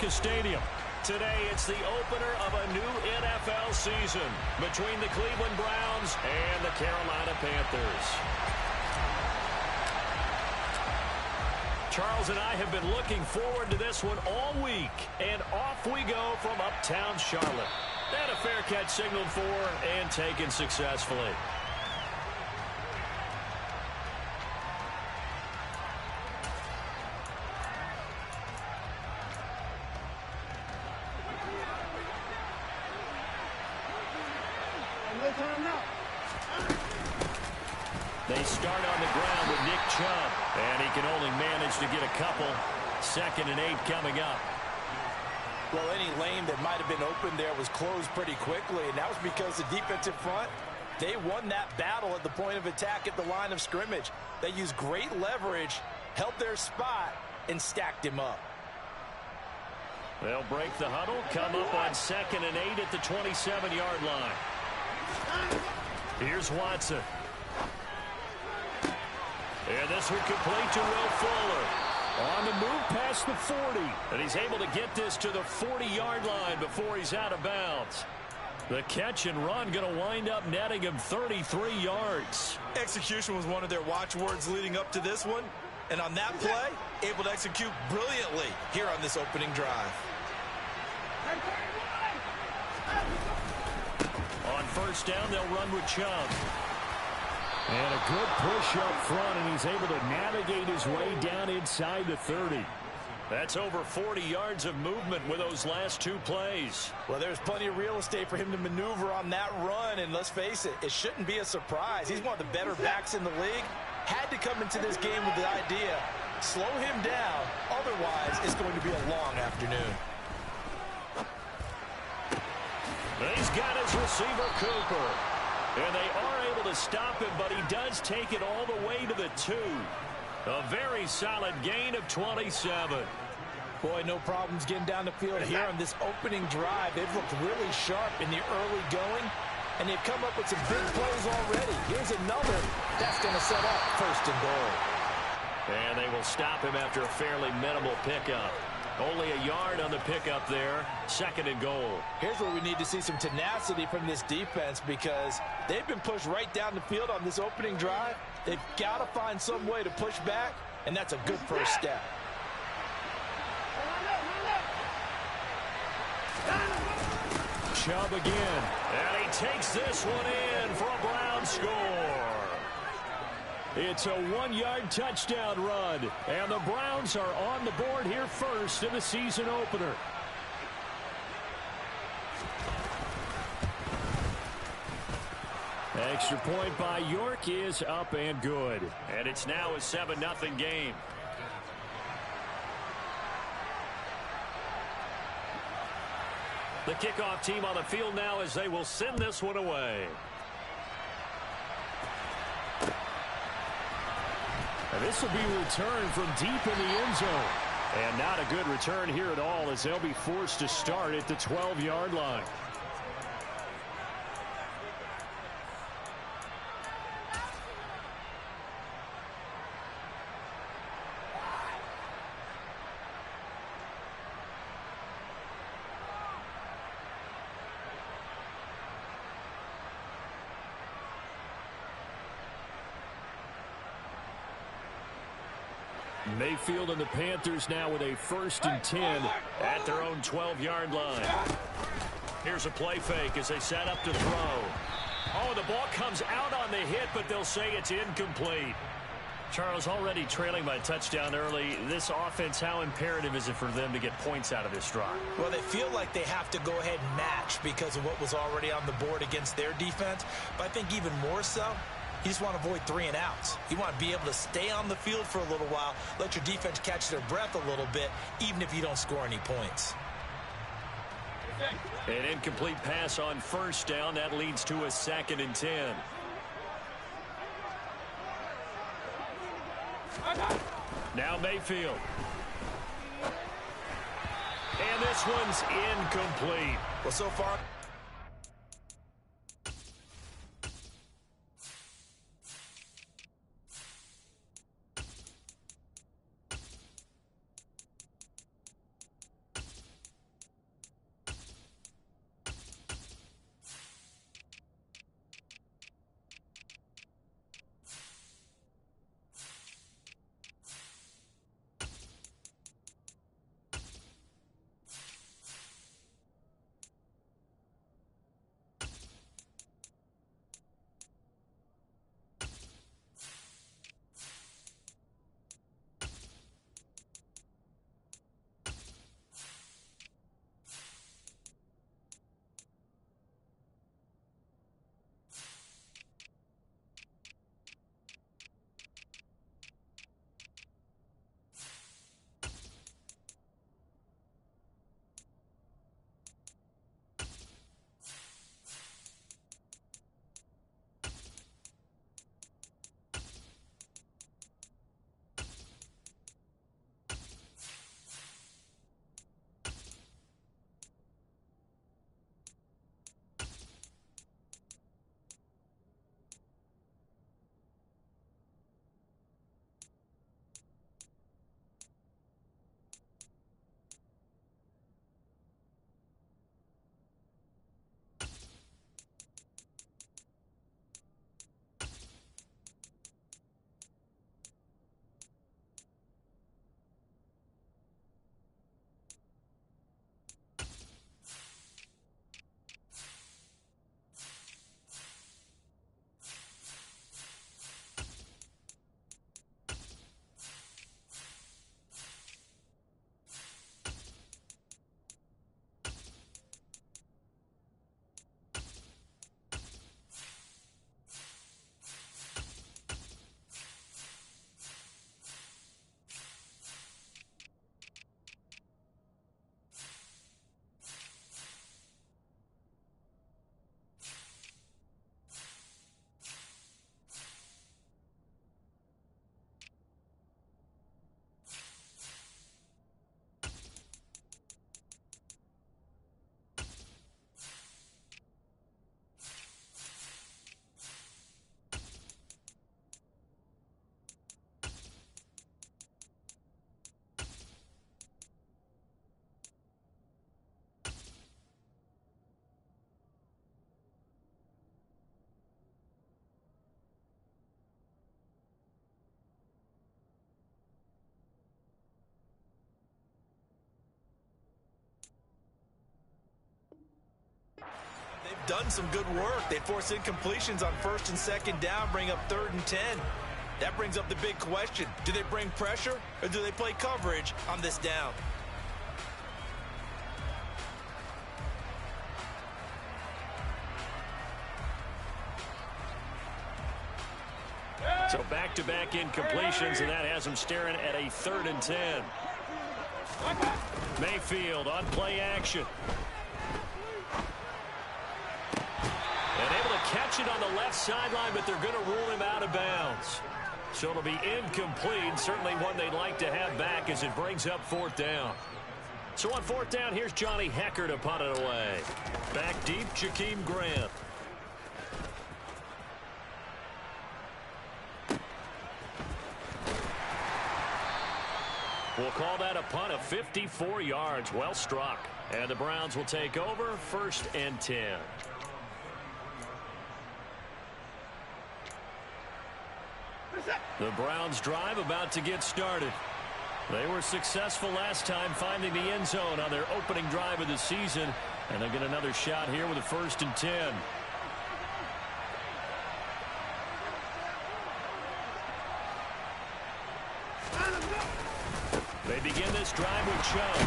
Lucas Stadium. Today, it's the opener of a new NFL season between the Cleveland Browns and the Carolina Panthers. Charles and I have been looking forward to this one all week, and off we go from uptown Charlotte. And a fair catch signaled for and taken successfully. They start on the ground with Nick Chubb, and he can only manage to get a couple. 2nd and 8 coming up. Well, any lane that might have been open there was closed pretty quickly, and that was because the defensive front, they won that battle at the point of attack at the line of scrimmage. They used great leverage, held their spot, and stacked him up. They'll break the huddle, come up on 2nd and 8 at the 27-yard line. Here's Watson. And this one complete to Will Fuller. On the move past the 40. And he's able to get this to the 40-yard line before he's out of bounds. The catch and run going to wind up netting him 33 yards. Execution was one of their watchwords leading up to this one. And on that play, able to execute brilliantly here on this opening drive. On 1st down, they'll run with Chubb. And a good push up front, and he's able to navigate his way down inside the 30. That's over 40 yards of movement with those last 2 plays. Well, there's plenty of real estate for him to maneuver on that run, and let's face it, it shouldn't be a surprise. He's one of the better backs in the league. Had to come into this game with the idea, slow him down, otherwise it's going to be a long afternoon. He's got his receiver, Cooper. And they are able to stop him, but he does take it all the way to the 2. A very solid gain of 27. Boy, no problems getting down the field here on this opening drive. They've looked really sharp in the early going, and they've come up with some big plays already. Here's another that's going to set up 1st and goal. And they will stop him after a fairly minimal pickup. Only a yard on the pickup there. 2nd and goal. Here's where we need to see some tenacity from this defense because they've been pushed right down the field on this opening drive. They've got to find some way to push back, and that's a good first step. Chubb again. And he takes this one in for a Brown score. It's a 1-yard touchdown run, and the Browns are on the board here first in the season opener. Extra point by York is up and good, and it's now a 7-0 game. The kickoff team on the field now as they will send this one away. And this will be returned from deep in the end zone. And not a good return here at all as they'll be forced to start at the 12-yard line. Mayfield and the Panthers now with a 1st and 10 at their own 12-yard line. Here's a play fake as they set up to throw. Oh, the ball comes out on the hit, but they'll say it's incomplete. Charles, already trailing by a touchdown early. This offense, how imperative is it for them to get points out of this drive? Well, they feel like they have to go ahead and match because of what was already on the board against their defense. But I think even more so, you just want to avoid 3 and outs. You want to be able to stay on the field for a little while, let your defense catch their breath a little bit, even if you don't score any points. An incomplete pass on 1st down. That leads to a 2nd and 10. Now Mayfield. And this one's incomplete. Well, so far, done some good work. They force incompletions on 1st and 2nd down, bring up 3rd and 10. That brings up the big question. Do they bring pressure or do they play coverage on this down? So back-to-back incompletions, and that has them staring at a 3rd and 10. Mayfield on play action. And able to catch it on the left sideline, but they're going to rule him out of bounds. So it'll be incomplete, certainly one they'd like to have back as it brings up 4th down. So on 4th down, here's Johnny Hecker to punt it away. Back deep, Jakeem Grant. We'll call that a punt of 54 yards. Well struck. And the Browns will take over 1st and 10. The Browns drive about to get started. They were successful last time finding the end zone on their opening drive of the season. And they'll get another shot here with a 1st and 10. They begin this drive with Chubb.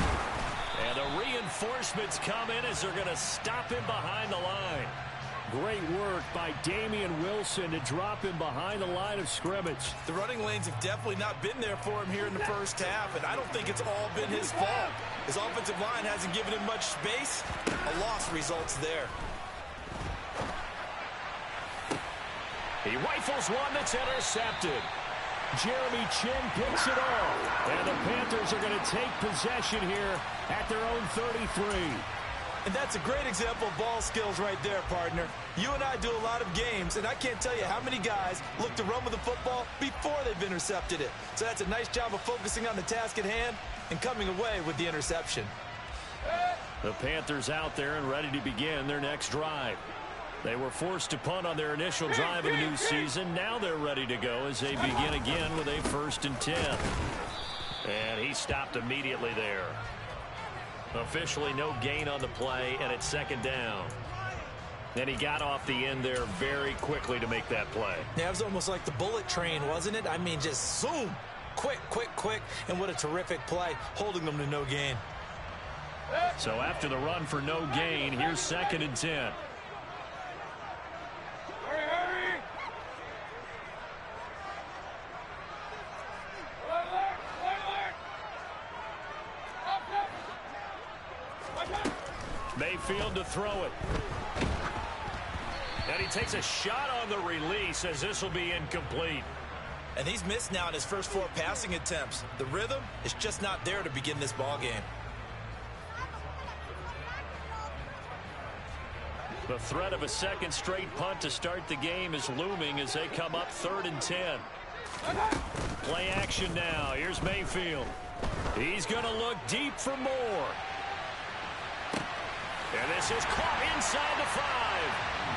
And the reinforcements come in as they're going to stop him behind the line. Great work by Damian Wilson to drop him behind the line of scrimmage. The running lanes have definitely not been there for him here in the 1st half, and I don't think it's all been his fault. His offensive line hasn't given him much space. A loss results there. He rifles one that's intercepted. Jeremy Chin picks it off. And the Panthers are going to take possession here at their own 33. And that's a great example of ball skills right there, partner. You and I do a lot of games, and I can't tell you how many guys look to run with the football before they've intercepted it. So that's a nice job of focusing on the task at hand and coming away with the interception. The Panthers out there and ready to begin their next drive. They were forced to punt on their initial drive of the new season. Now they're ready to go as they begin again with a 1st and 10. And he stopped immediately there. Officially no gain on the play, and it's 2nd down. And he got off the end there very quickly to make that play. Yeah, it was almost like the bullet train, wasn't it? I mean, just zoom. Quick, quick, quick. And what a terrific play, holding them to no gain. So after the run for no gain, here's 2nd and 10. Mayfield to throw it. And he takes a shot on the release as this will be incomplete. And he's missed now in his first 4 passing attempts. The rhythm is just not there to begin this ball game. The threat of a 2nd straight punt to start the game is looming as they come up 3rd and 10. Play action now. Here's Mayfield. He's going to look deep for more. And this is caught inside the 5.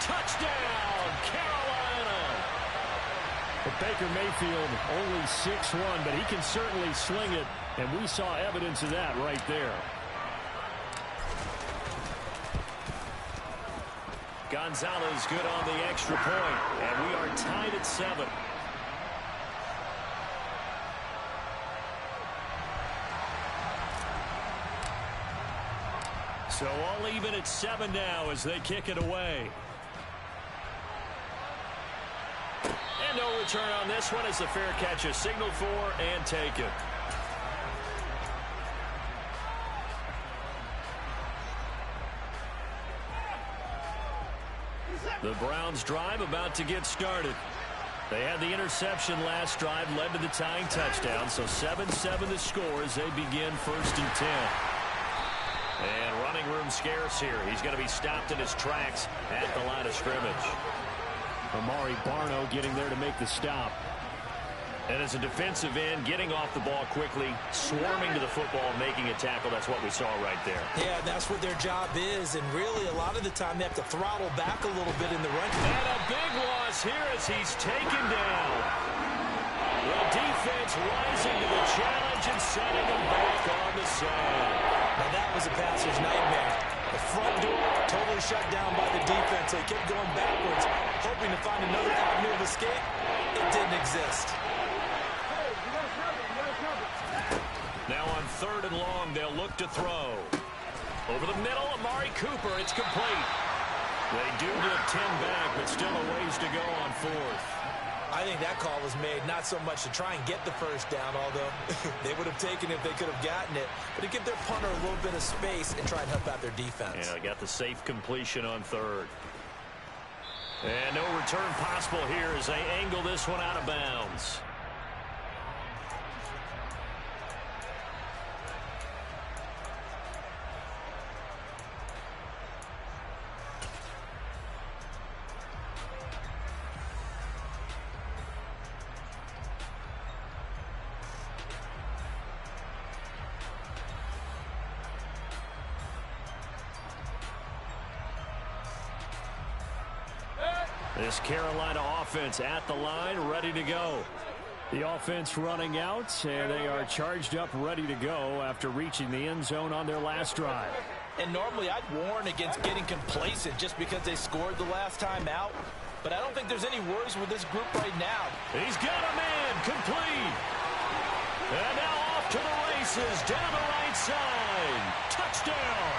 Touchdown, Carolina. But Baker Mayfield only 6'1", but he can certainly sling it, and we saw evidence of that right there. Gonzalez good on the extra point, and we are tied at 7. So all even at 7 now as they kick it away. And no return on this one as the fair catch is signaled for and taken. The Browns drive about to get started. They had the interception last drive, led to the tying touchdown. So 7-7 the score as they begin 1st and 10. And running room scarce here. He's going to be stopped in his tracks at the line of scrimmage. Amari Barno getting there to make the stop. And as a defensive end, getting off the ball quickly, swarming to the football, making a tackle. That's what we saw right there. Yeah, that's what their job is. And really, a lot of the time, they have to throttle back a little bit in the run. And a big loss here as he's taken down. The defense rising to the challenge and setting him back on the side. Now, that was a passer's nightmare. The front door totally shut down by the defense. They kept going backwards, hoping to find another avenue of escape. It didn't exist. Now on 3rd and long, they'll look to throw. Over the middle, Amari Cooper. It's complete. They do get 10 back, but still a ways to go on 4th. I think that call was made not so much to try and get the first down, although they would have taken it if they could have gotten it, but to give their punter a little bit of space and try and help out their defense. Yeah, got the safe completion on 3rd. And no return possible here as they angle this one out of bounds. This Carolina offense at the line, ready to go. The offense running out, and they are charged up, ready to go after reaching the end zone on their last drive. And normally I'd warn against getting complacent just because they scored the last time out, but I don't think there's any worries with this group right now. He's got a man, complete. And now off to the races, down the right side. Touchdown.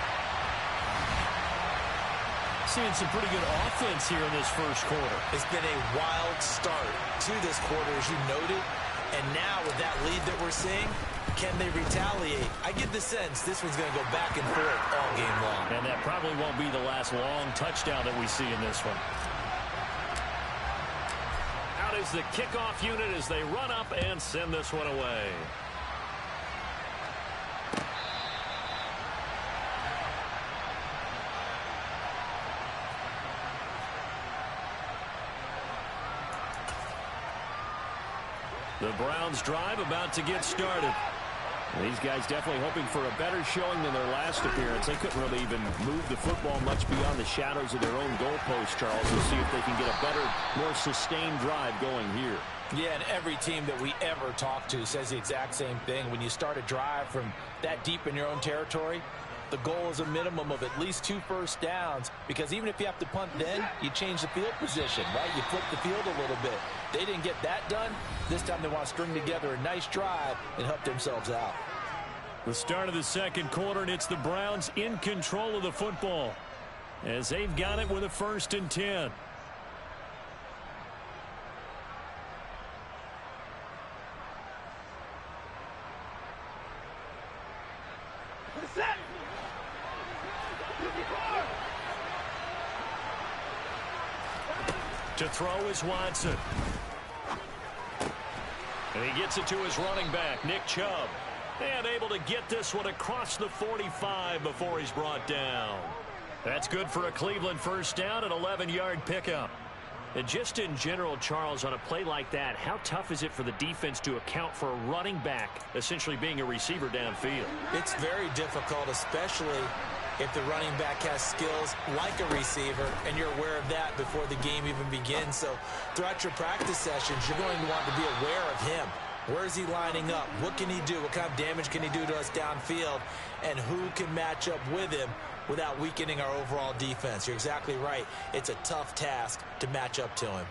Seeing some pretty good offense here in this first quarter. It's been a wild start to this quarter, as you noted. And now with that lead that we're seeing, can they retaliate? I get the sense this one's going to go back and forth all game long. And that probably won't be the last long touchdown that we see in this one. Out is the kickoff unit as they run up and send this one away. The Browns drive about to get started. These guys definitely hoping for a better showing than their last appearance. They couldn't really even move the football much beyond the shadows of their own goalpost, Charles. We'll see if they can get a better, more sustained drive going here. Yeah, and every team that we ever talk to says the exact same thing. When you start a drive from that deep in your own territory, the goal is a minimum of at least 2 first downs, because even if you have to punt then, you change the field position, right? You flip the field a little bit. They didn't get that done. This time they want to string together a nice drive and help themselves out. The start of the second quarter, and it's the Browns in control of the football as they've got it with a 1st and 10. To throw is Watson. And he gets it to his running back, Nick Chubb. And able to get this one across the 45 before he's brought down. That's good for a Cleveland first down, an 11-yard pickup. And just in general, Charles, on a play like that, how tough is it for the defense to account for a running back essentially being a receiver downfield? It's very difficult, especially if the running back has skills like a receiver, and you're aware of that before the game even begins. So throughout your practice sessions, you're going to want to be aware of him. Where is he lining up? What can he do? What kind of damage can he do to us downfield? And who can match up with him without weakening our overall defense? You're exactly right. It's a tough task to match up to him.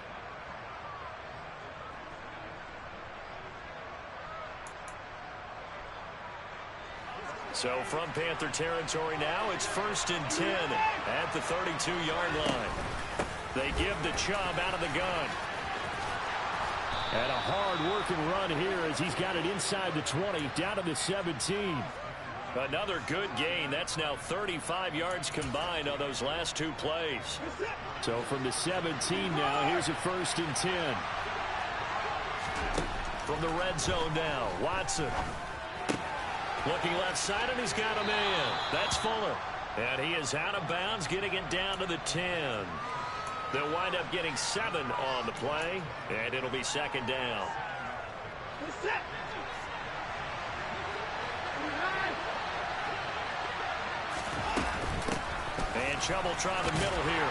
So from Panther territory now, it's 1st and 10 at the 32-yard line. They give the Chubb out of the gun. And a hard-working run here as he's got it inside the 20, down to the 17. Another good gain. That's now 35 yards combined on those last 2 plays. So from the 17 now, here's a 1st and 10. From the red zone now, Watson. Looking left side, and he's got a man. That's Fuller. And he is out of bounds, getting it down to the 10. They'll wind up getting 7 on the play, and it'll be 2nd down. And Chubb will try the middle here.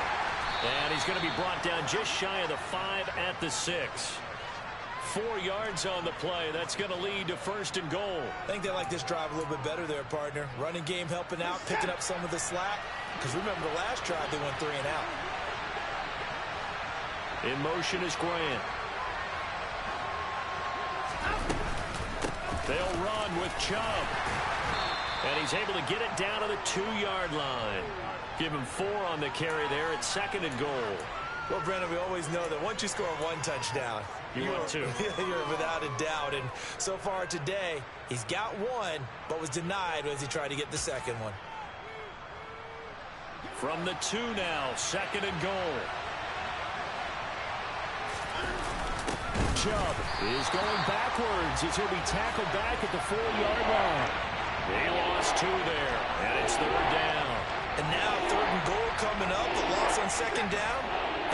And he's going to be brought down just shy of the 5 at the 6. 4 yards on the play. That's going to lead to 1st and goal. I think they like this drive a little bit better there, partner. Running game helping out, picking up some of the slack. Because remember, the last drive they went 3 and out. In motion is Grant. They'll run with Chubb. And he's able to get it down to the 2-yard line. Give him 4 on the carry there at 2nd and goal. Well, Brandon, we always know that once you score 1 touchdown, you're without a doubt. And so far today, he's got 1, but was denied as he tried to get the 2nd one. From the 2 now, 2nd and goal. Chubb is going backwards as he'll be tackled back at the 4-yard line. They lost 2 there, and it's 3rd down. And now 3rd and goal coming up, the loss on 2nd down.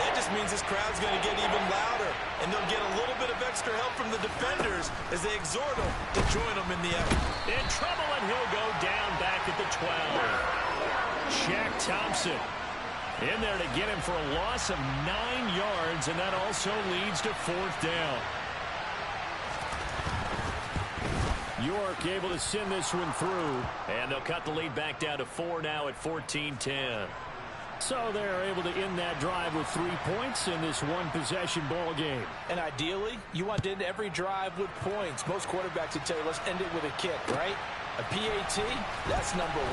That just means this crowd's going to get even louder, and they'll get a little bit of extra help from the defenders as they exhort them to join them in the effort. In trouble, and he'll go down back at the 12. Shaq Thompson in there to get him for a loss of 9 yards, and that also leads to 4th down. York able to send this one through, and they'll cut the lead back down to 4 now at 14-10. So they're able to end that drive with 3 points in this one-possession ball game. And ideally, you want to end every drive with points. Most quarterbacks would tell you, let's end it with a kick, right? A PAT, that's number 1.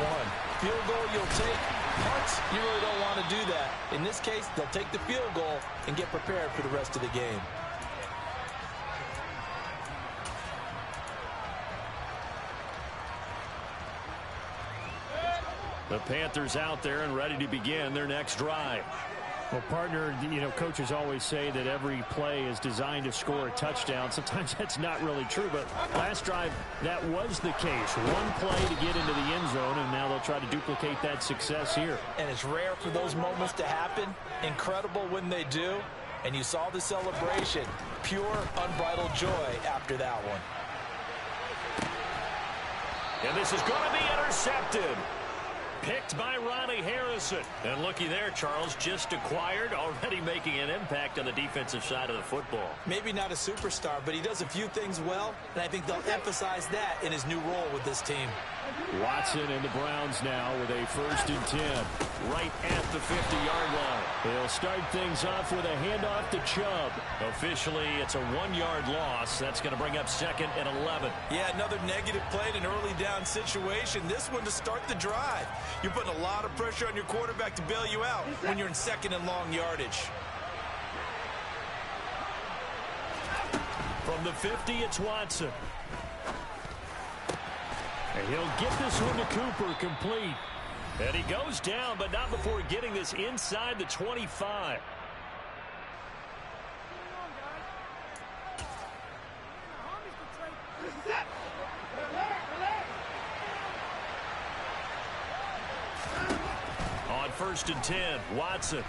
Field goal, you'll take. Punts, you really don't want to do that. In this case, they'll take the field goal and get prepared for the rest of the game. The Panthers out there and ready to begin their next drive. Well, partner, coaches always say that every play is designed to score a touchdown. Sometimes that's not really true, but last drive, that was the case. 1 play to get into the end zone, and now they'll try to duplicate that success here. And it's rare for those moments to happen. Incredible when they do. And you saw the celebration. Pure, unbridled joy after that one. And this is going to be intercepted. Picked by Ronnie Harrison. And looky there, Charles, just acquired, already making an impact on the defensive side of the football. Maybe not a superstar, but he does a few things well, and I think they'll emphasize that in his new role with this team. Watson and the Browns now with a 1st and 10, right at the 50-yard line. They'll start things off with a handoff to Chubb. Officially, it's a 1-yard loss. That's going to bring up 2nd and 11. Yeah, another negative play in an early down situation. This one to start the drive. You're putting a lot of pressure on your quarterback to bail you out when you're in 2nd and long yardage. From the 50, it's Watson. And he'll get this one to Cooper complete. And he goes down, but not before getting this inside the 25. On 1st and 10, Watson.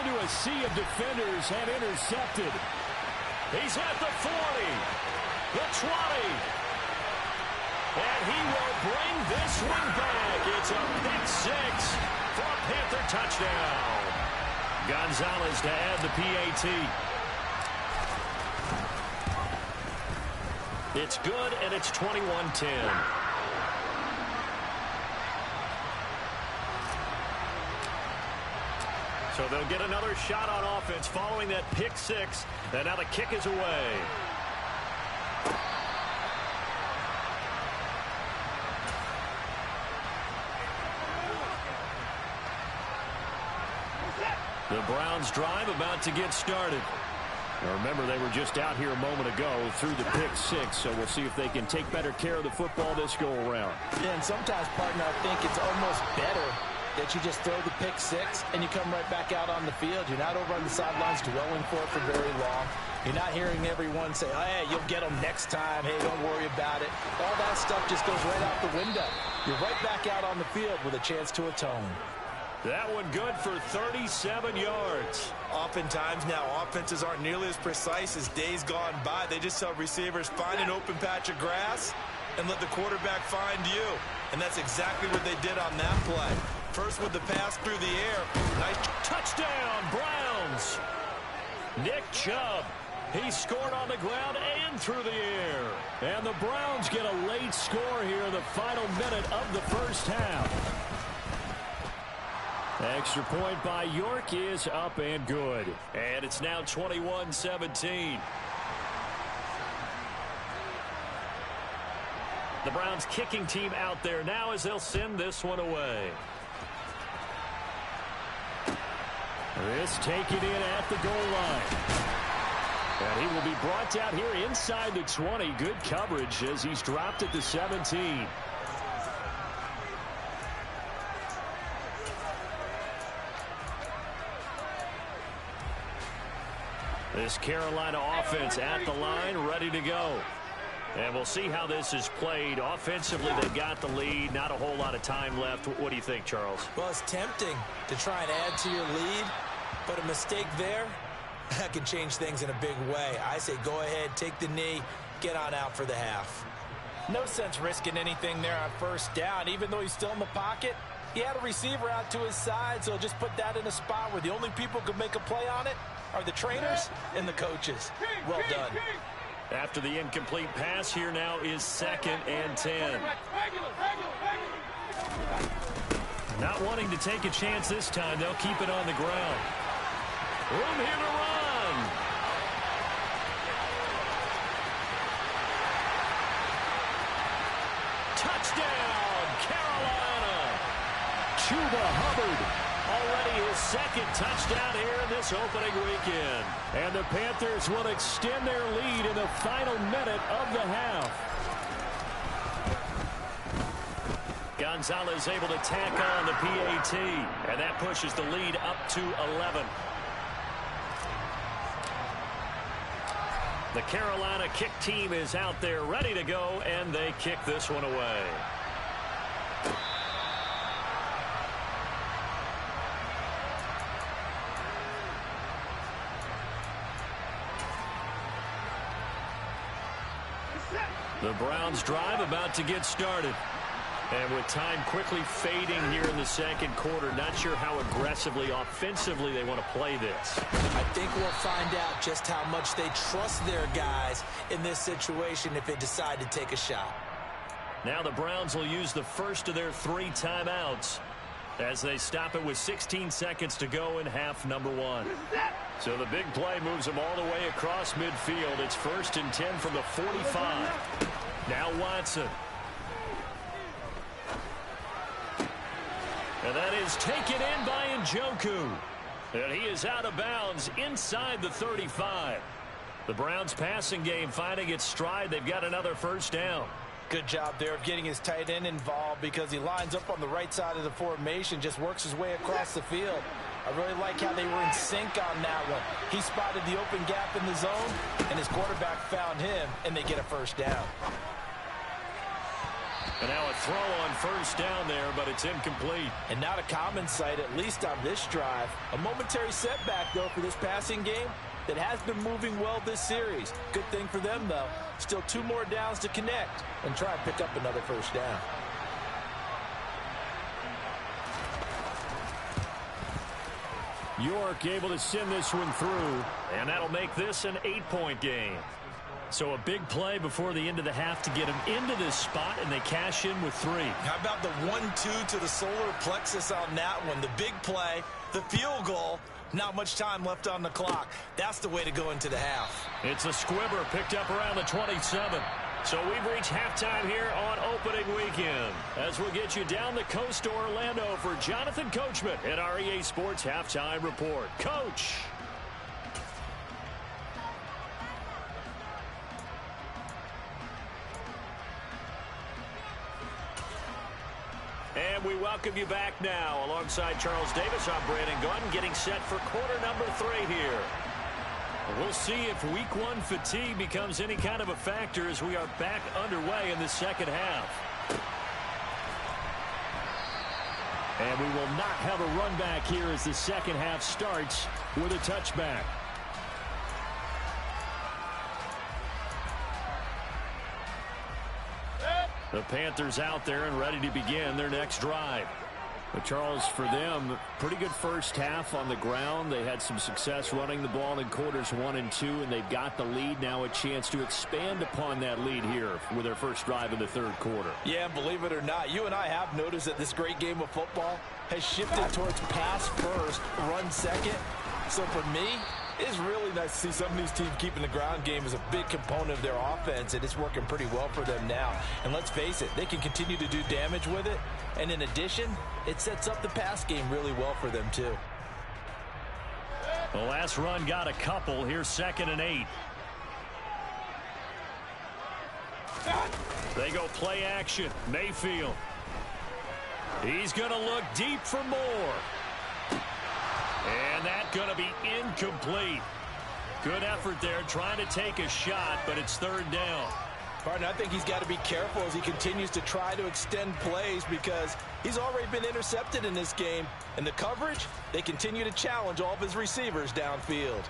Into a sea of defenders and intercepted. He's at the 40, the 20. And he will bring this one back. It's a pick 6 for a Panther touchdown. Gonzalez to add the PAT. It's good, and it's 21-10. So they'll get another shot on offense following that pick 6. And now the kick is away. The Browns drive about to get started. Now remember, they were just out here a moment ago through the pick 6, so we'll see if they can take better care of the football this go-around. Yeah, and sometimes, partner, I think it's almost better that you just throw the pick 6 and you come right back out on the field. You're not over on the sidelines dwelling for it for very long. You're not hearing everyone say, hey, you'll get them next time. Hey, don't worry about it. All that stuff just goes right out the window. You're right back out on the field with a chance to atone. That one good for 37 yards. Oftentimes now, offenses aren't nearly as precise as days gone by. They just tell receivers, find an open patch of grass and let the quarterback find you. And that's exactly what they did on that play. First with the pass through the air. Nice touchdown, Browns. Nick Chubb He scored on the ground and through the air. And the Browns get a late score here in the final minute of the first half. Extra point by York is up and good. And it's now 21-17. The Browns kicking team out there now as they'll send this one away. This taken in at the goal line. And he will be brought down here inside the 20. Good coverage as he's dropped at the 17. This Carolina offense at the line, ready to go. And we'll see how this is played. Offensively, they got the lead. Not a whole lot of time left. What do you think, Charles? Well, it's tempting to try and add to your lead, but a mistake there, that can change things in a big way. I say go ahead, take the knee, get on out for the half. No sense risking anything there on first down. Even though he's still in the pocket, he had a receiver out to his side, so just put that in a spot where the only people who could make a play on it are the trainers and the coaches. Well done. After the incomplete pass, here now is 2nd and 10. Not wanting to take a chance this time, they'll keep it on the ground. Room here to run. Touchdown, Carolina. Chuba Hubbard. Already his 2nd touchdown here in this opening weekend. And the Panthers will extend their lead in the final minute of the half. Gonzalez able to tack on the PAT. And that pushes the lead up to 11. The Carolina kick team is out there ready to go, and they kick this one away. The Browns drive about to get started. And with time quickly fading here in the second quarter, not sure how aggressively, offensively they want to play this. I think we'll find out just how much they trust their guys in this situation if they decide to take a shot. Now the Browns will use the first of their 3 timeouts as they stop it with 16 seconds to go in half number 1. So the big play moves them all the way across midfield. It's 1st and 10 from the 45. Now Watson. And that is taken in by Njoku. And he is out of bounds inside the 35. The Browns passing game finding its stride. They've got another first down. Good job there of getting his tight end involved because he lines up on the right side of the formation, just works his way across the field. I really like how they were in sync on that one. He spotted the open gap in the zone, and his quarterback found him, and they get a first down. And now a throw on first down there, but it's incomplete. And not a common sight, at least on this drive. A momentary setback, though, for this passing game that has been moving well this series. Good thing for them, though. Still 2 more downs to connect and try and pick up another first down. York able to send this one through, and that'll make this an 8-point game. So a big play before the end of the half to get them into this spot, and they cash in with 3. How about the 1-2 to the solar plexus on that one? The big play, the field goal, not much time left on the clock. That's the way to go into the half. It's a squibber picked up around the 27. So we've reached halftime here on opening weekend. As we'll get you down the coast to Orlando for Jonathan Coachman at our EA Sports Halftime Report. Coach. And we welcome you back now. Alongside Charles Davis, I'm Brandon Gunn, getting set for quarter number 3 here. We'll see if week 1 fatigue becomes any kind of a factor as we are back underway in the second half. And we will not have a run back here as the second half starts with a touchback. The Panthers out there and ready to begin their next drive. But Charles, for them, pretty good first half on the ground. They had some success running the ball in quarters 1 and 2, and they've got the lead. Now a chance to expand upon that lead here with their first drive in the third quarter. Yeah, and believe it or not, you and I have noticed that this great game of football has shifted towards pass first, run second. So for me, it's really nice to see some of these teams keeping the ground game as a big component of their offense, and it's working pretty well for them now. And let's face it, they can continue to do damage with it. And in addition, it sets up the pass game really well for them, too. The last run got a couple. Here's 2nd and 8. They go play action. Mayfield. He's going to look deep for more. And that's going to be incomplete. Good effort there trying to take a shot, but it's 3rd down. Partner, I think he's got to be careful as he continues to try to extend plays because he's already been intercepted in this game. And the coverage, they continue to challenge all of his receivers downfield.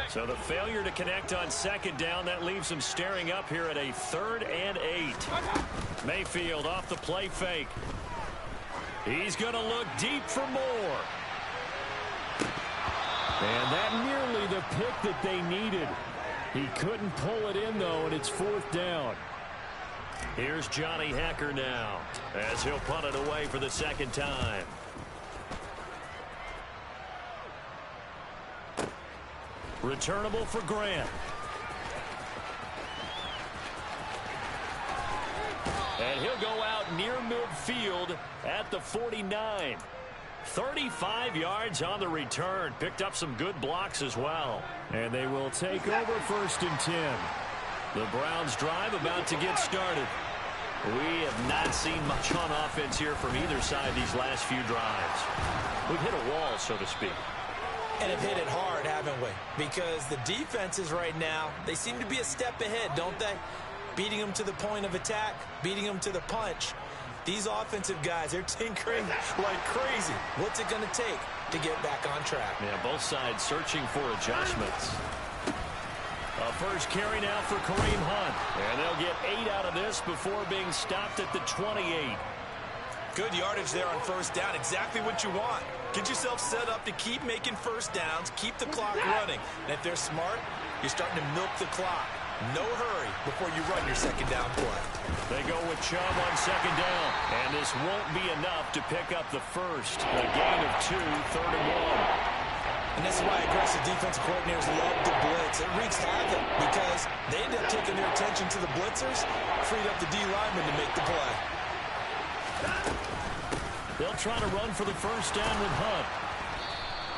So the failure to connect on 2nd down, that leaves him staring up here at a 3rd and 8. Mayfield off the play fake. He's going to look deep for more. And that nearly the pick that they needed. He couldn't pull it in, though, and it's 4th down. Here's Johnny Hecker now as he'll punt it away for the 2nd time. Returnable for Grant. And he'll go out near midfield at the 49. 35 yards on the return. Picked up some good blocks as well. And they will take over 1st and 10. The Browns drive about to get started. We have not seen much on offense here from either side these last few drives. We've hit a wall, so to speak. And have hit it hard, haven't we? Because the defenses right now, they seem to be a step ahead, don't they? Beating them to the point of attack, beating them to the punch. These offensive guys, they're tinkering like crazy. What's it going to take to get back on track? Yeah, both sides searching for adjustments. A first carry now for Kareem Hunt. And they'll get 8 out of this before being stopped at the 28. Good yardage there on 1st down. Exactly what you want. Get yourself set up to keep making 1st downs, keep the clock running. And if they're smart, you're starting to milk the clock. No hurry before you run your 2nd down play. They go with Chubb on 2nd down. And this won't be enough to pick up the first. A gain of 2, 3rd and 1. And this is why aggressive defensive coordinators love to blitz. It wreaks havoc because they end up taking their attention to the blitzers, freed up the D lineman to make the play. They'll try to run for the 1st down with Hunt.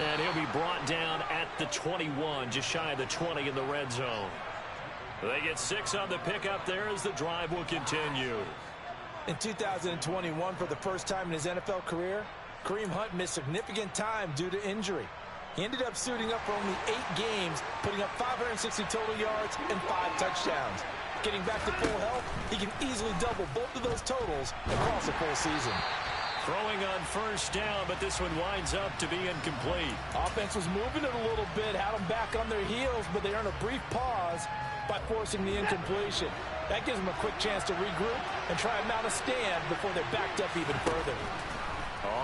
And he'll be brought down at the 21, just shy of the 20 in the red zone. They get 6 on the pickup there as the drive will continue. In 2021, for the first time in his NFL career, Kareem Hunt missed significant time due to injury. He ended up suiting up for only 8 games, putting up 560 total yards and 5 touchdowns. Getting back to full health, he can easily double both of those totals across a full season. Throwing on 1st down, but this one winds up to be incomplete. Offense was moving it a little bit, had them back on their heels, but they earned a brief pause by forcing the incompletion. That gives them a quick chance to regroup and try and mount a stand before they're backed up even further.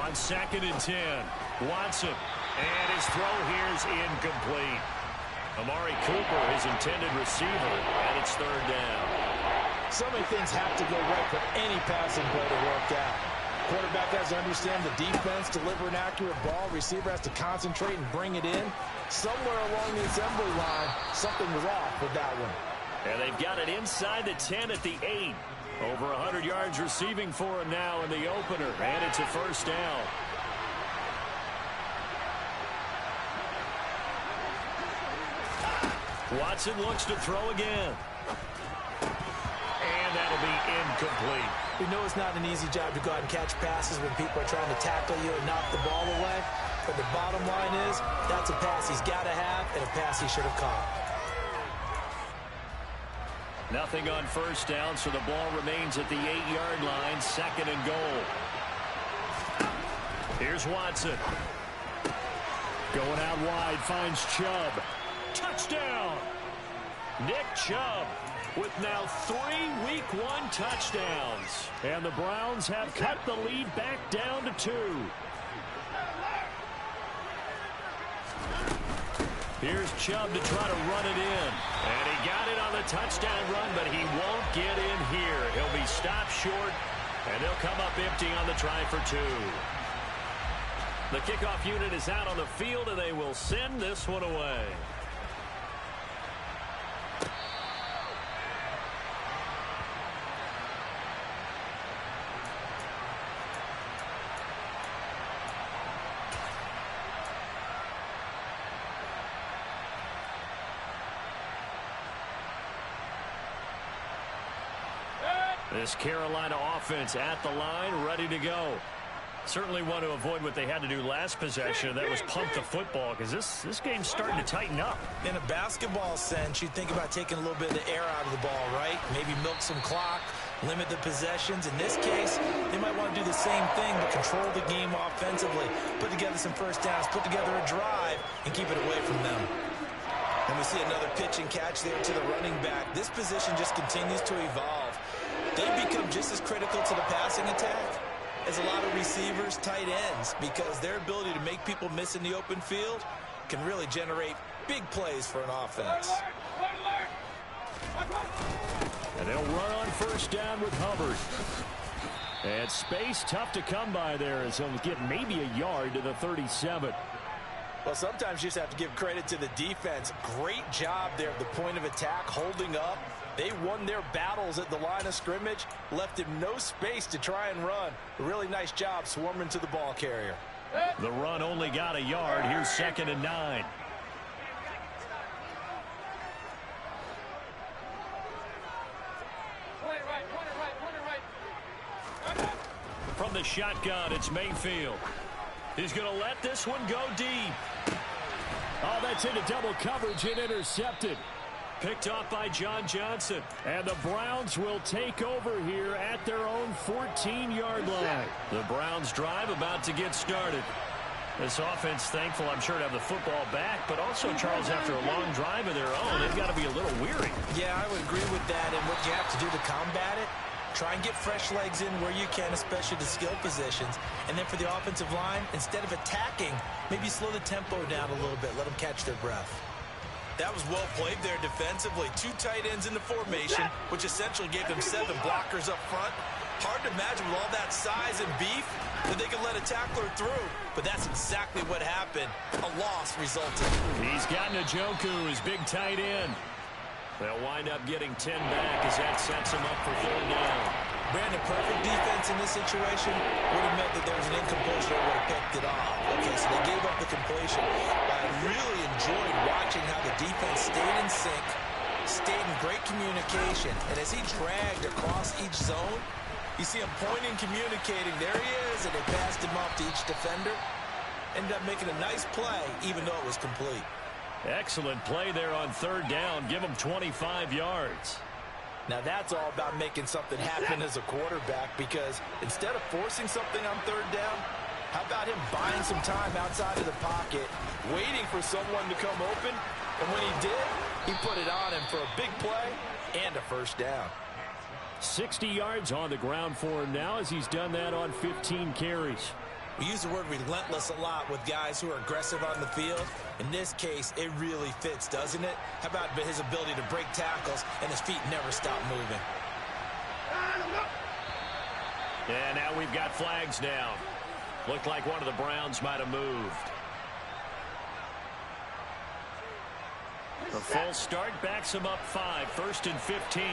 On 2nd and 10, Watson. And his throw here is incomplete. Amari Cooper, his intended receiver, and it's 3rd down. So many things have to go right for any passing play to work out. Quarterback has to understand the defense, deliver an accurate ball. Receiver has to concentrate and bring it in. Somewhere along the assembly line, something was off with that one. And they've got it inside the 10 at the 8. Over 100 yards receiving for him now in the opener. And it's a 1st down. Watson looks to throw again. And that'll be incomplete. We know it's not an easy job to go out and catch passes when people are trying to tackle you and knock the ball away. But the bottom line is, that's a pass he's got to have and a pass he should have caught. Nothing on 1st down, so the ball remains at the 8-yard line, 2nd and goal. Here's Watson. Going out wide, finds Chubb. Touchdown! Nick Chubb. with now 3 Week 1 touchdowns. And the Browns have cut the lead back down to 2. Here's Chubb to try to run it in. And he got it on the touchdown run, but he won't get in here. He'll be stopped short, and they'll come up empty on the try for 2. The kickoff unit is out on the field, and they will send this one away. This Carolina offense at the line, ready to go. Certainly want to avoid what they had to do last possession. That was pump the football, because this game's starting to tighten up. In a basketball sense, you think about taking a little bit of the air out of the ball, right? Maybe milk some clock, limit the possessions. In this case, they might want to do the same thing, but control the game offensively. Put together some first downs, put together a drive, and keep it away from them. And we see another pitch and catch there to the running back. This position just continues to evolve. They become just as critical to the passing attack as a lot of receivers, tight ends, because their ability to make people miss in the open field can really generate big plays for an offense. And they'll run on first down with Hubbard. And space tough to come by there as he'll get maybe a yard to the 37. Well, sometimes you just have to give credit to the defense. Great job there at the point of attack, holding up. They won their battles at the line of scrimmage, left him no space to try and run. A really nice job swarming to the ball carrier. The run only got a yard. Here's 2nd and 9. From the shotgun, it's Mayfield. He's going to let this one go deep. Oh, that's into double coverage and intercepted. Picked off by John Johnson. And the Browns will take over here at their own 14-yard line. The Browns drive about to get started. This offense, thankful, I'm sure, to have the football back. But also, Charles, after a long drive of their own, they've got to be a little weary. Yeah, I would agree with that. And what you have to do to combat it, try and get fresh legs in where you can, especially the skill positions. And then for the offensive line, instead of attacking, maybe slow the tempo down a little bit. Let them catch their breath. That was well played there defensively. 2 tight ends in the formation, which essentially gave them 7 blockers up front. Hard to imagine with all that size and beef that they could let a tackler through. But that's exactly what happened. A loss resulted. He's got Njoku, his big tight end. They'll wind up getting 10 back as that sets him up for 4th down. Brandon, perfect defense in this situation would have meant that there was an incompletion that would have picked it off. Okay, so they gave up the completion. But I really enjoyed watching how the defense stayed in sync, stayed in great communication. And as he dragged across each zone, you see him pointing, communicating. There he is, and they passed him off to each defender. Ended up making a nice play, even though it was complete. Excellent play there on 3rd down. Give him 25 yards. Now that's all about making something happen as a quarterback, because instead of forcing something on 3rd down, how about him buying some time outside of the pocket, waiting for someone to come open, and when he did, he put it on him for a big play and a first down. 60 yards on the ground for him now as he's done that on 15 carries. We use the word relentless a lot with guys who are aggressive on the field. In this case, it really fits, doesn't it? How about his ability to break tackles and his feet never stop moving? And now we've got flags down. Looked like one of the Browns might have moved. The full start backs him up 5, 1st and 15.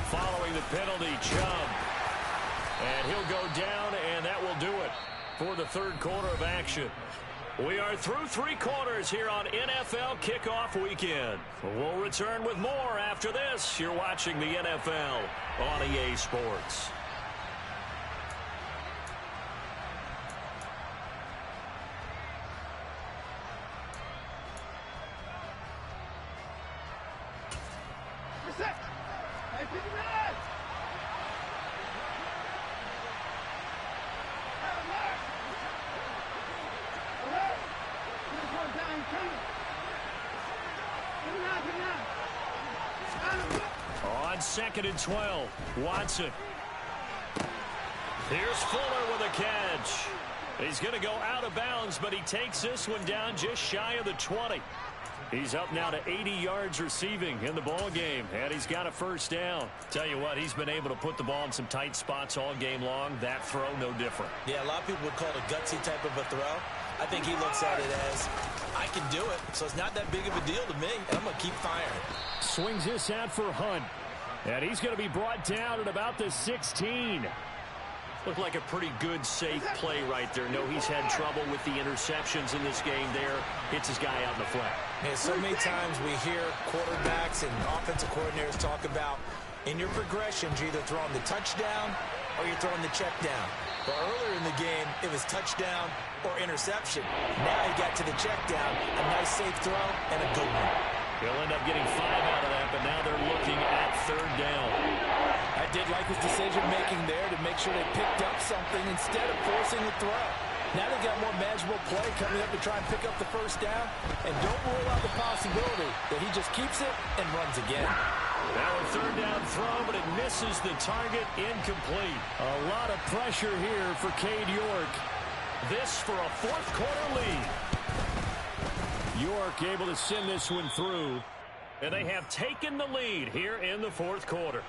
Following the penalty, Chubb. And he'll go down, and that will do it for the 3rd quarter of action. We are through 3 quarters here on NFL Kickoff Weekend. We'll return with more after this. You're watching the NFL on EA Sports. 2nd and 12. Watson. Here's Fuller with a catch. He's going to go out of bounds, but he takes this one down just shy of the 20. He's up now to 80 yards receiving in the ball game, and he's got a first down. Tell you what, he's been able to put the ball in some tight spots all game long. That throw, no different. Yeah, a lot of people would call it a gutsy type of a throw. I think he looks at it as, I can do it, so it's not that big of a deal to me, and I'm going to keep firing. Swings this out for Hunt, and he's going to be brought down at about the 16. Looked like a pretty good, safe play right there. No, he's had trouble with the interceptions in this game there. Hits his guy out in the flat. Man, so many times we hear quarterbacks and offensive coordinators talk about, in your progressions, you're either throwing the touchdown or you're throwing the check down. But earlier in the game, it was touchdown or interception. Now he got to the check down, a nice safe throw, and a good one. He'll end up getting 5 out of that, but now they're looking at 3rd down. I did like his decision-making there to make sure they picked up something instead of forcing the throw. Now they got more manageable play coming up to try and pick up the first down, and don't rule out the possibility that he just keeps it and runs again. Now a 3rd down throw, but it misses the target, incomplete. A lot of pressure here for Cade York. This for a 4th quarter lead. York able to send this one through. And they have taken the lead here in the 4th quarter.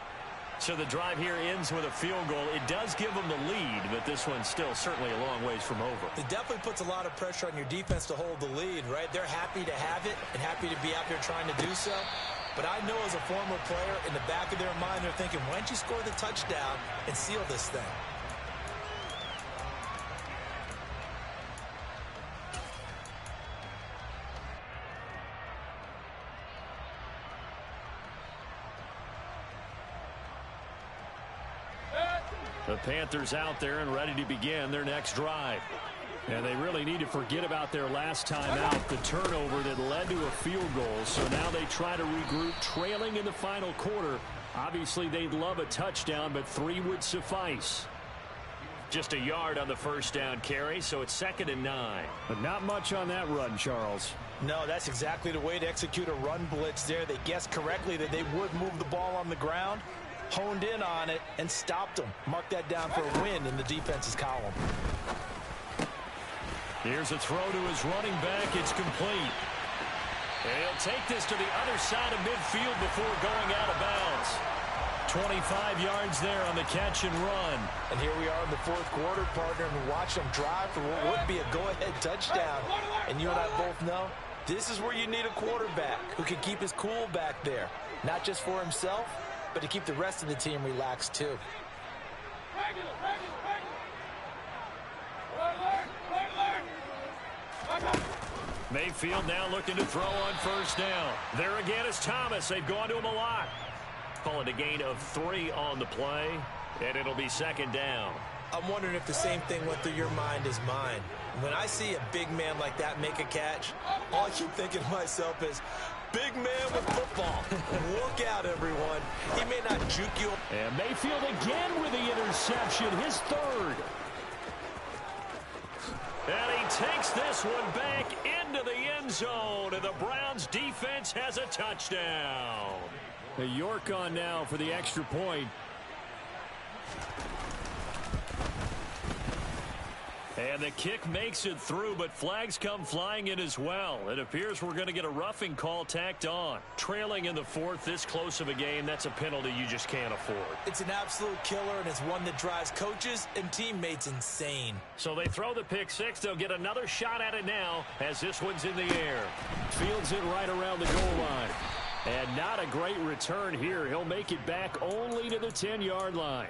So the drive here ends with a field goal. It does give them the lead, but this one's still certainly a long ways from over. It definitely puts a lot of pressure on your defense to hold the lead, right? They're happy to have it and happy to be out there trying to do so. But I know as a former player, in the back of their mind, they're thinking, why don't you score the touchdown and seal this thing? The Panthers out there and ready to begin their next drive. And they really need to forget about their last time out, the turnover that led to a field goal. So now they try to regroup, trailing in the final quarter. Obviously, they'd love a touchdown, but 3 would suffice. Just a yard on the first down carry, so it's 2nd and 9. But not much on that run, Charles. No, that's exactly the way to execute a run blitz there. They guessed correctly that they would move the ball on the ground, honed in on it, and stopped them. Mark that down for a win in the defense's column. Here's a throw to his running back. It's complete. And he'll take this to the other side of midfield before going out of bounds. 25 yards there on the catch and run. And here we are in the 4th quarter, partner, and watch them drive for what would be a go-ahead touchdown. And you and I both know this is where you need a quarterback who can keep his cool back there. Not just for himself, but to keep the rest of the team relaxed too. Mayfield now looking to throw on first down. There again is Thomas. They've gone to him a lot. Call it a gain of 3 on the play, and it'll be 2nd down. I'm wondering if the same thing went through your mind as mine. When I see a big man like that make a catch, all I keep thinking to myself is, big man with football. Look out, everyone. He may not juke you. And Mayfield again with the interception, his 3rd. And he takes this one back into the end zone, and the Browns defense has a touchdown. York on now for the extra point. And the kick makes it through, but flags come flying in as well. It appears we're going to get a roughing call tacked on. Trailing in the 4th, this close of a game, that's a penalty you just can't afford. It's an absolute killer, and it's one that drives coaches and teammates insane. So they throw the pick 6. They'll get another shot at it now as this one's in the air. Fields it right around the goal line. And not a great return here. He'll make it back only to the 10-yard line.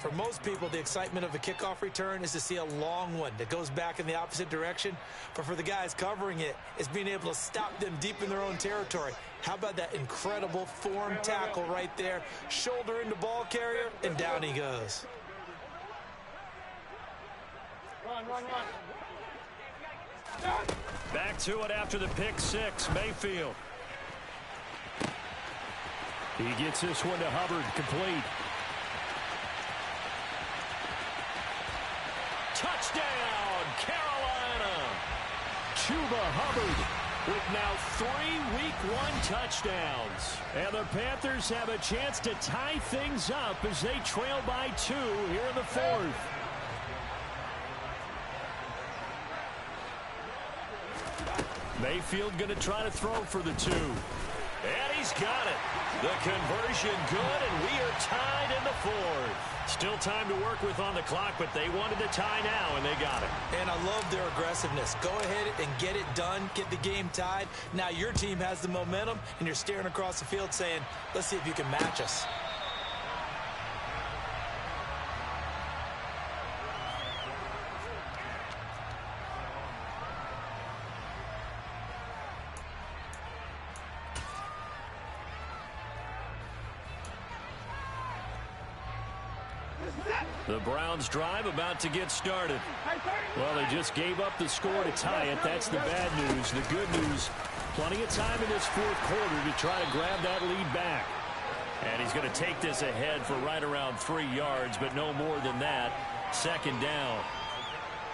For most people, the excitement of a kickoff return is to see a long one that goes back in the opposite direction. But for the guys covering it, it's being able to stop them deep in their own territory. How about that incredible form tackle right there? Shoulder into ball carrier, and down he goes. Run. Back to it after the pick 6, Mayfield. He gets this one to Hubbard, complete. Touchdown, Carolina! Chuba Hubbard. with now 3 Week 1 touchdowns. And the Panthers have a chance to tie things up as they trail by 2 here in the 4th. Mayfield going to try to throw for the 2. And he's got it. The conversion good, and we are tied in the 4th. Still time to work with on the clock, but they wanted to tie now, and they got it. And I love their aggressiveness. Go ahead and get it done. Get the game tied. Now your team has the momentum, and you're staring across the field saying, let's see if you can match us. The Browns drive about to get started. Well, they just gave up the score to tie it. That's the bad news. The good news, plenty of time in this 4th quarter to try to grab that lead back. And he's going to take this ahead for right around 3 yards, but no more than that. 2nd down.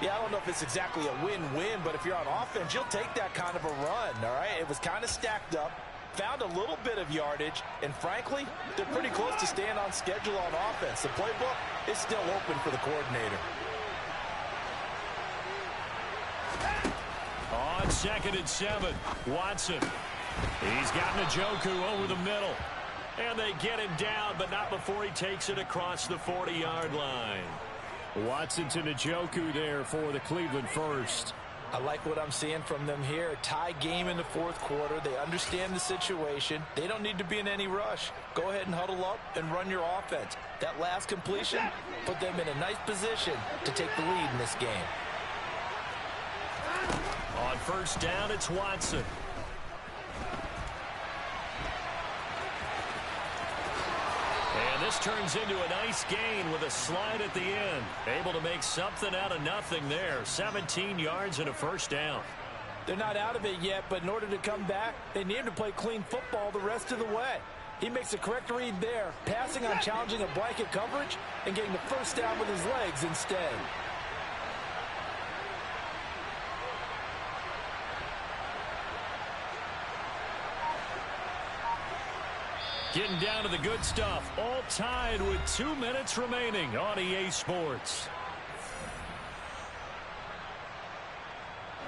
Yeah, I don't know if it's exactly a win-win, but if you're on offense, you'll take that kind of a run, all right? It was kind of stacked up. Found a little bit of yardage, and frankly, they're pretty close to staying on schedule on offense. The playbook is still open for the coordinator. On 2nd and 7, Watson. He's got Njoku over the middle. And they get him down, but not before he takes it across the 40-yard line. Watson to Njoku there for the Cleveland first. I like what I'm seeing from them here. A tie game in the 4th quarter. They understand the situation. They don't need to be in any rush. Go ahead and huddle up and run your offense. That last completion put them in a nice position to take the lead in this game. On 1st down, it's Watson. And this turns into a nice gain with a slide at the end. Able to make something out of nothing there. 17 yards and a 1st down. They're not out of it yet, but in order to come back, they need to play clean football the rest of the way. He makes a correct read there, passing on challenging a blanket coverage and getting the 1st down with his legs instead. Getting down to the good stuff. All tied with 2 minutes remaining on EA Sports.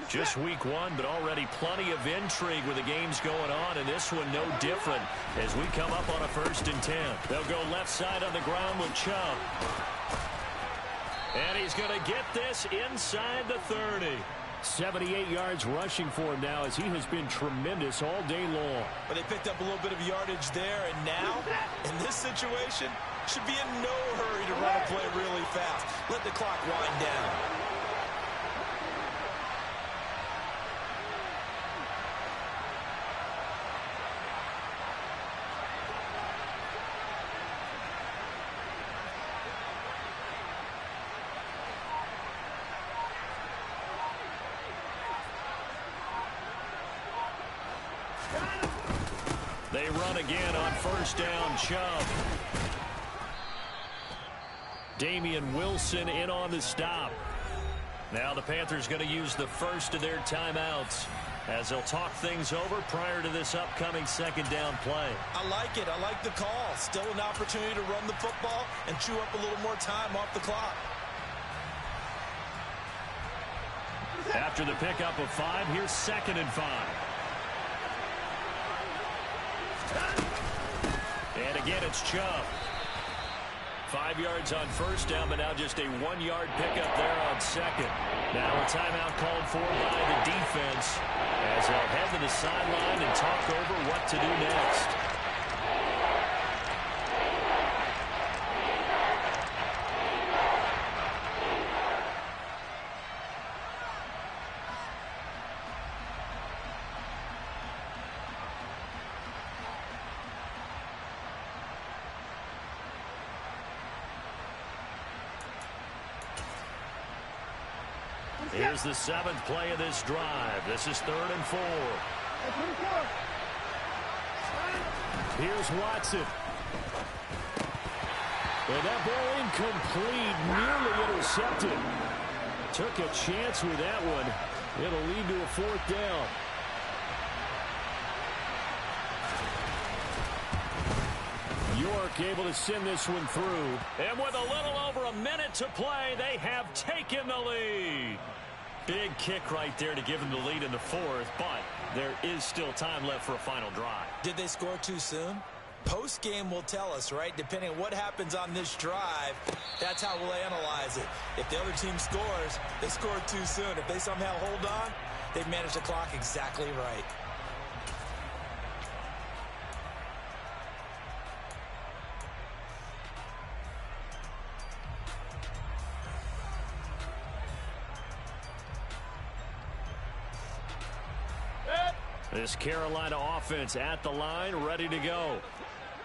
Just week 1, but already plenty of intrigue with the games going on, and this one no different as we come up on a 1st and 10. They'll go left side on the ground with Chubb. And he's going to get this inside the 30. 78 yards rushing for him now as he has been tremendous all day long. But they picked up a little bit of yardage there, and now, in this situation, should be in no hurry to run a play really fast. Let the clock wind down. They run again on 1st down, Chubb. Damian Wilson in on the stop. Now the Panthers going to use the first of their timeouts as they'll talk things over prior to this upcoming 2nd down play. I like it. I like the call. Still an opportunity to run the football and chew up a little more time off the clock. After the pickup of 5, here's 2nd and 5. And again, it's Chubb. 5 yards on 1st down, but now just a 1-yard pickup there on 2nd. Now a timeout called for by the defense as they'll head to the sideline and talk over what to do next. Here's the 7th play of this drive. This is 3rd and 4. Here's Watson. And that ball incomplete, nearly intercepted. Took a chance with that one. It'll lead to a 4th down. York able to send this one through. And with a little over a minute to play, they have taken the lead. Big kick right there to give them the lead in the fourth, but there is still time left for a final drive. Did they score too soon? Post-game will tell us, right? Depending on what happens on this drive, that's how we'll analyze it. If the other team scores, they scored too soon. If they somehow hold on, they've managed the clock exactly right. This Carolina offense at the line, ready to go.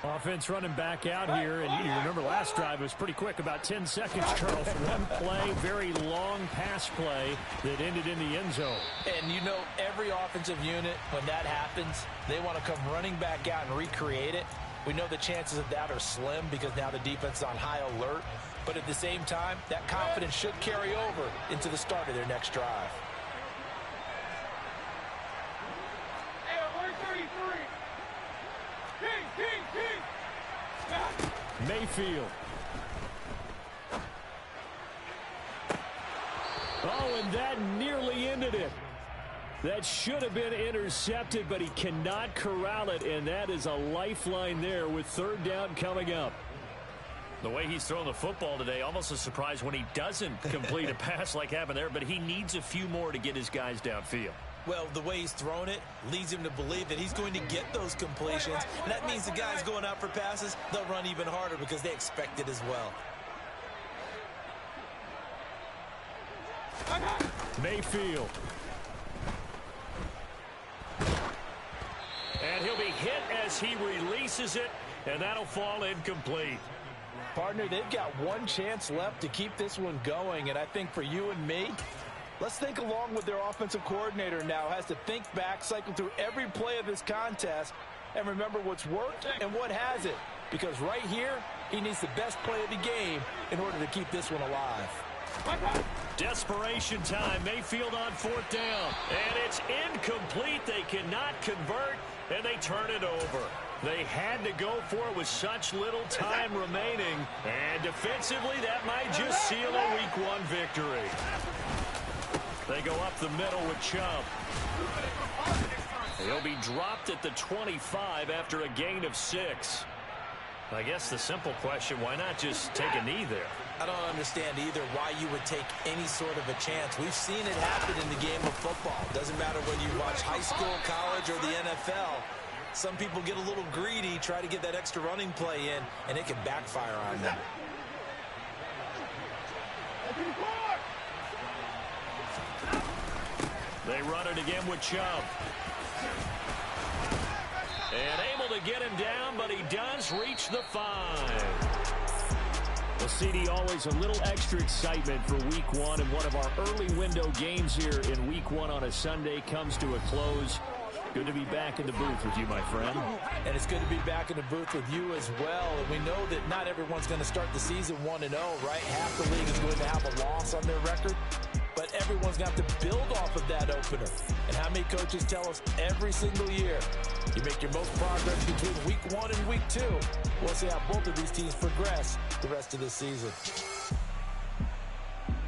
Offense running back out here, and you remember last drive was pretty quick, about 10 seconds, Charles. One play, very long pass play that ended in the end zone. And you know, every offensive unit, when that happens, they want to come running back out and recreate it. We know the chances of that are slim because now the defense is on high alert. But at the same time, that confidence should carry over into the start of their next drive. Mayfield. Oh, and that nearly ended it. That should have been intercepted, but he cannot corral it, and that is a lifeline there with third down coming up. The way he's throwing the football today, almost a surprise when he doesn't complete a pass like happened there, but he needs a few more to get his guys downfield. Well, the way he's thrown it leads him to believe that he's going to get those completions. And that means the guys going out for passes, they'll run even harder because they expect it as well. Mayfield. And he'll be hit as he releases it, and that'll fall incomplete. Partner, they've got one chance left to keep this one going, and I think for you and me, let's think along with their offensive coordinator now. Has to think back, cycle through every play of this contest, and remember what's worked and what hasn't. Because right here, he needs the best play of the game in order to keep this one alive. Desperation time. Mayfield on fourth down. And it's incomplete. They cannot convert, and they turn it over. They had to go for it with such little time remaining. And defensively, that might just seal a Week 1 victory. They go up the middle with Chubb. He'll be dropped at the 25 after a gain of 6. I guess the simple question, why not just take a knee there? I don't understand either why you would take any sort of a chance. We've seen it happen in the game of football. Doesn't matter whether you watch high school, college, or the NFL. Some people get a little greedy, try to get that extra running play in, and it can backfire on them. They run it again with Chubb. And able to get him down, but he does reach the 5. Well, CD, always a little extra excitement for Week 1, and one of our early window games here in Week 1 on a Sunday comes to a close. Good to be back in the booth with you, my friend. And it's good to be back in the booth with you as well. And we know that not everyone's going to start the season 1-0, right? Half the league is going to have a loss on their record. But everyone's going to have to build off of that opener. And how many coaches tell us every single year, you make your most progress between Week 1 and Week 2. We'll see how both of these teams progress the rest of this season.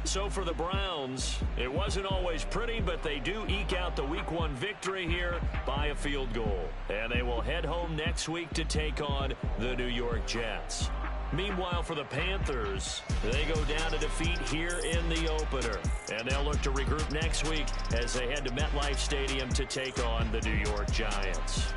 So for the Browns, it wasn't always pretty, but they do eke out the Week 1 victory here by a field goal. And they will head home next week to take on the New York Jets. Meanwhile, for the Panthers, they go down to defeat here in the opener. And they'll look to regroup next week as they head to MetLife Stadium to take on the New York Giants.